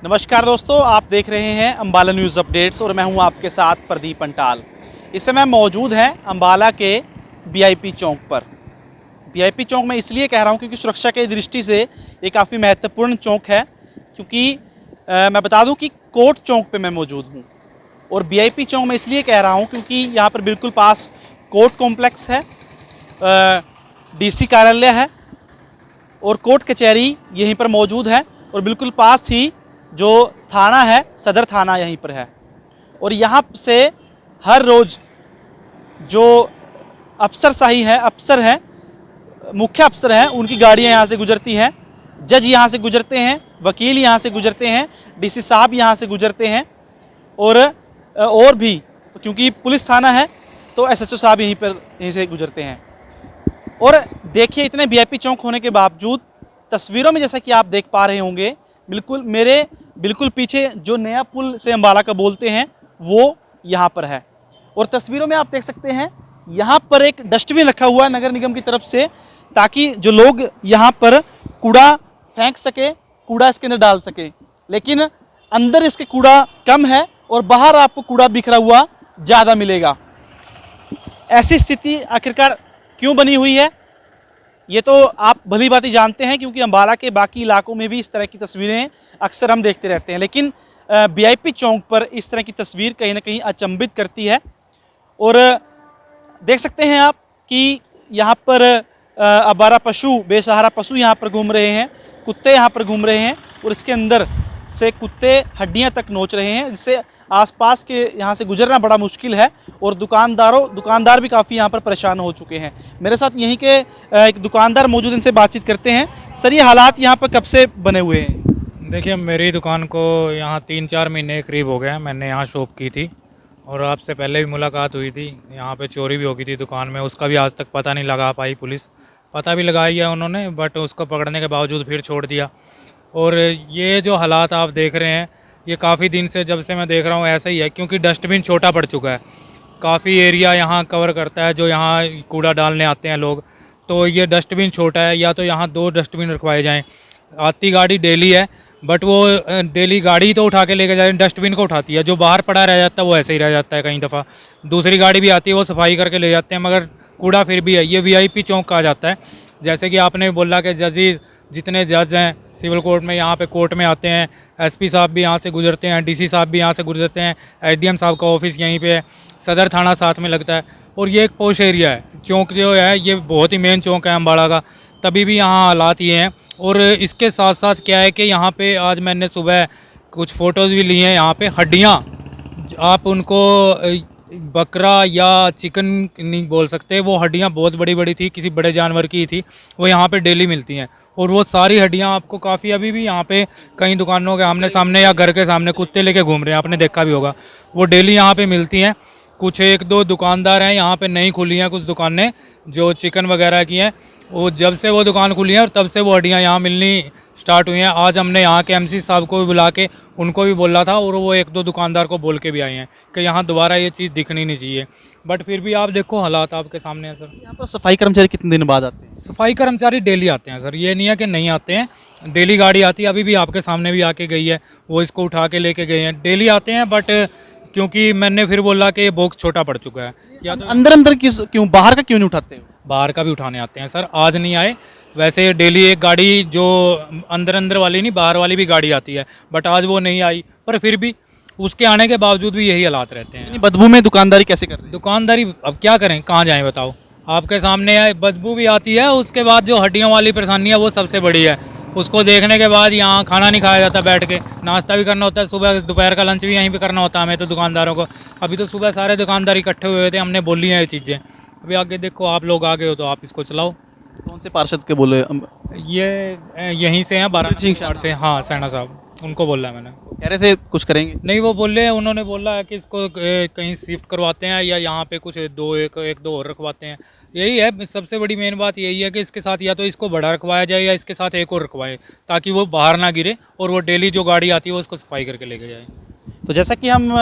नमस्कार दोस्तों, आप देख रहे हैं अम्बाला न्यूज़ अपडेट्स और मैं हूं आपके साथ प्रदीप पंटाल। इस समय मौजूद हैं अम्बाला के वीआईपी चौक पर। वीआईपी चौक मैं इसलिए कह रहा हूं क्योंकि सुरक्षा की दृष्टि से ये काफ़ी महत्वपूर्ण चौक है। क्योंकि मैं बता दूं कि कोर्ट चौक पे मैं मौजूद हूं और वीआईपी चौक मैं इसलिए कह रहा हूं क्योंकि यहाँ पर बिल्कुल पास कोर्ट कॉम्प्लेक्स है, डीसी कार्यालय है और कोर्ट कचहरी यहीं पर मौजूद है और बिल्कुल पास ही जो थाना है, सदर थाना यहीं पर है। और यहाँ से हर रोज़ जो अफसर हैं, मुख्य अफसर हैं, उनकी गाड़ियाँ यहाँ से गुजरती हैं। जज यहाँ से गुजरते हैं, वकील यहाँ से गुजरते हैं, डीसी साहब यहाँ से गुजरते हैं और भी क्योंकि पुलिस थाना है तो एसएचओ साहब यहीं से गुजरते हैं। और देखिए, इतने वीआईपी चौक होने के बावजूद तस्वीरों में जैसा कि आप देख पा रहे होंगे, मेरे बिल्कुल पीछे जो नया पुल से अम्बाला का बोलते हैं वो यहाँ पर है। और तस्वीरों में आप देख सकते हैं यहाँ पर एक डस्टबिन रखा हुआ है नगर निगम की तरफ से, ताकि जो लोग यहाँ पर कूड़ा फेंक सके, कूड़ा इसके अंदर डाल सके। लेकिन अंदर इसके कूड़ा कम है और बाहर आपको कूड़ा बिखरा हुआ ज़्यादा मिलेगा। ऐसी स्थिति आखिरकार क्यों बनी हुई है, ये तो आप भली भांति जानते हैं क्योंकि अम्बाला के बाकी इलाकों में भी इस तरह की तस्वीरें अक्सर हम देखते रहते हैं। लेकिन वीआईपी चौक पर इस तरह की तस्वीर कहीं ना कहीं अचंभित करती है। और देख सकते हैं आप कि यहाँ पर आवारा पशु, बेसहारा पशु यहाँ पर घूम रहे हैं, कुत्ते यहाँ पर घूम रहे हैं और इसके अंदर से कुत्ते हड्डियाँ तक नोच रहे हैं, जिससे आसपास के यहाँ से गुजरना बड़ा मुश्किल है। और दुकानदार भी काफ़ी यहाँ पर परेशान हो चुके हैं। मेरे साथ यहीं के एक दुकानदार मौजूद, इनसे बातचीत करते हैं। सर, ये हालात यहाँ पर कब से बने हुए हैं? देखिए, मेरी दुकान को यहाँ 3-4 महीने करीब हो गए हैं। मैंने यहाँ शॉप की थी और आपसे पहले भी मुलाकात हुई थी। यहाँ पे चोरी भी हो गई थी दुकान में, उसका भी आज तक पता नहीं लगा पाई पुलिस। पता भी लगाई है उन्होंने, बट उसको पकड़ने के बावजूद फिर छोड़ दिया। और ये जो हालात आप देख रहे हैं, ये काफ़ी दिन से, जब से मैं देख रहा हूँ ऐसा ही है। क्योंकि डस्टबिन छोटा पड़ चुका है, काफ़ी एरिया यहाँ कवर करता है जो यहाँ कूड़ा डालने आते हैं लोग। तो ये डस्टबिन छोटा है, या तो यहाँ 2 डस्टबिन रखवाए जाएँ। आती गाड़ी डेली है, बट वो डेली गाड़ी तो उठा के लेके जाए, डस्टबिन को उठाती है। जो बाहर पड़ा रह जाता है वो ऐसे ही रह जाता है। कई दफ़ा दूसरी गाड़ी भी आती है, वो सफाई करके ले जाते हैं, मगर कूड़ा फिर भी है। ये वीआईपी चौक कहा जाता है। जैसे कि आपने बोला कि जजेस, जितने जज हैं सिविल कोर्ट में, यहाँ पे कोर्ट में आते हैं। एसपी साहब भी यहाँ से गुजरते हैं, डीसी साहब भी यहाँ से गुजरते हैं, एसडीएम साहब का ऑफिस यहीं पे है, सदर थाना साथ में लगता है। और ये एक पोश एरिया है। चौक जो है ये बहुत ही मेन चौक है अम्बाड़ा का, तभी भी यहाँ हालात ये हैं। और इसके साथ साथ क्या है कि यहाँ पे आज मैंने सुबह कुछ फ़ोटोज़ भी ली हैं। यहाँ पे हड्डियाँ, आप उनको बकरा या चिकन नहीं बोल सकते, वो हड्डियाँ बहुत बड़ी बड़ी थी, किसी बड़े जानवर की थी। वो यहाँ पे डेली मिलती हैं और वो सारी हड्डियाँ आपको काफ़ी, अभी भी यहाँ पे कई दुकानों के आमने सामने या घर के सामने कुत्ते लेके घूम रहे हैं, आपने देखा भी होगा। वो डेली यहाँ पे मिलती हैं। कुछ 1-2 दुकानदार हैं यहाँ पे नई खुली हैं, कुछ दुकानें जो चिकन वगैरह की हैं, वो जब से वो दुकान खुली है और तब से वो हड्डियाँ यहाँ मिलनी स्टार्ट हुई हैं। आज हमने यहाँ के एमसी साहब को भी बुला के उनको भी बोला था और वो 1-2 दुकानदार को बोल के भी आए हैं कि यहाँ दोबारा ये चीज़ दिखनी नहीं चाहिए। बट फिर भी आप देखो, हालात आपके सामने हैं सर। यहाँ पर सफाई कर्मचारी कितने दिन बाद आते हैं? सफाई कर्मचारी डेली आते हैं सर, ये नहीं है कि नहीं आते हैं। डेली गाड़ी आती है, अभी भी आपके सामने भी आके गई है, वो इसको उठा के लेके गए हैं। डेली आते हैं, बट क्योंकि मैंने फिर बोला कि ये बॉक्स छोटा पड़ चुका है। या तो अंदर क्यों, बाहर का क्यों नहीं उठाते हो? बाहर का भी उठाने आते हैं सर, आज नहीं आए। वैसे डेली एक गाड़ी जो अंदर वाली नहीं, बाहर वाली भी गाड़ी आती है, बट आज वो नहीं आई। पर फिर भी उसके आने के बावजूद भी यही हालात रहते हैं। बदबू में दुकानदारी कैसे कर रहे हैं? दुकानदारी अब क्या करें, कहाँ जाएं बताओ। आपके सामने है, बदबू भी आती है। उसके बाद जो हड्डियों वाली परेशानी है वो सबसे बड़ी है। उसको देखने के बाद यहाँ खाना नहीं खाया जाता, बैठ के नाश्ता भी करना होता है, सुबह दोपहर का लंच भी यहीं पे करना होता है हमें तो दुकानदारों को। अभी तो सुबह सारे दुकानदार इकट्ठे हुए थे, हमने बोली हैं ये चीज़ें। अभी आगे देखो, आप लोग आ गए हो तो आप इसको चलाओ। कौन से पार्षद के बोले? ये यहीं से हैं, 12 से। हाँ, सैना साहब, उनको बोला है मैंने। कह रहे थे कुछ करेंगे, नहीं वो बोले, उन्होंने बोला है कि इसको कहीं शिफ्ट करवाते हैं या यहाँ पे कुछ एक दो और रखवाते हैं। यही है सबसे बड़ी मेन बात, यही है कि इसके साथ या तो इसको बड़ा रखवाया जाए या इसके साथ एक और रखवाए, ताकि वो बाहर ना गिरे और वो डेली जो गाड़ी आती है वो उसको सफाई करके लेके जाए। तो जैसा कि हम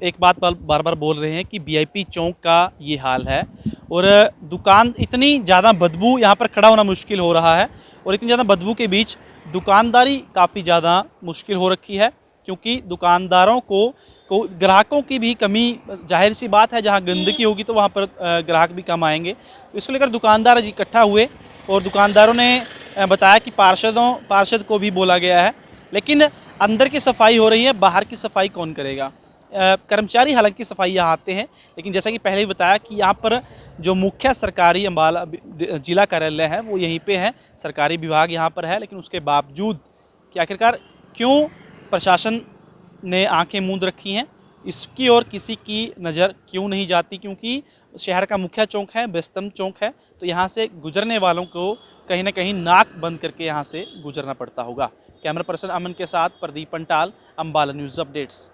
एक बात बार बार बोल रहे हैं कि वीआईपी चौक का ये हाल है और दुकान, इतनी ज़्यादा बदबू, यहाँ पर खड़ा होना मुश्किल हो रहा है और इतनी ज़्यादा बदबू के बीच दुकानदारी काफ़ी ज़्यादा मुश्किल हो रखी है। क्योंकि दुकानदारों को ग्राहकों की भी कमी, जाहिर सी बात है, जहाँ गंदगी होगी तो वहाँ पर ग्राहक भी कम आएंगे। तो इसको लेकर दुकानदार आज इकट्ठा हुए और दुकानदारों ने बताया कि पार्षद को भी बोला गया है, लेकिन अंदर की सफाई हो रही है, बाहर की सफाई कौन करेगा। कर्मचारी हालांकि सफाई यहाँ आते हैं, लेकिन जैसा कि पहले ही बताया कि यहाँ पर जो मुख्य सरकारी अम्बाला जिला कार्यालय है वो यहीं पे है, सरकारी विभाग यहाँ पर है, लेकिन उसके बावजूद कि आखिरकार क्यों प्रशासन ने आंखें मूंद रखी हैं, इसकी ओर किसी की नज़र क्यों नहीं जाती, क्योंकि शहर का मुख्य चौक है, व्यस्तम चौक है, तो यहाँ से गुजरने वालों को कहीं ना कहीं नाक बंद करके यहाँ से गुजरना पड़ता होगा। कैमरा पर्सन अमन के साथ प्रदीप पंटाल, अम्बाला न्यूज़ अपडेट्स।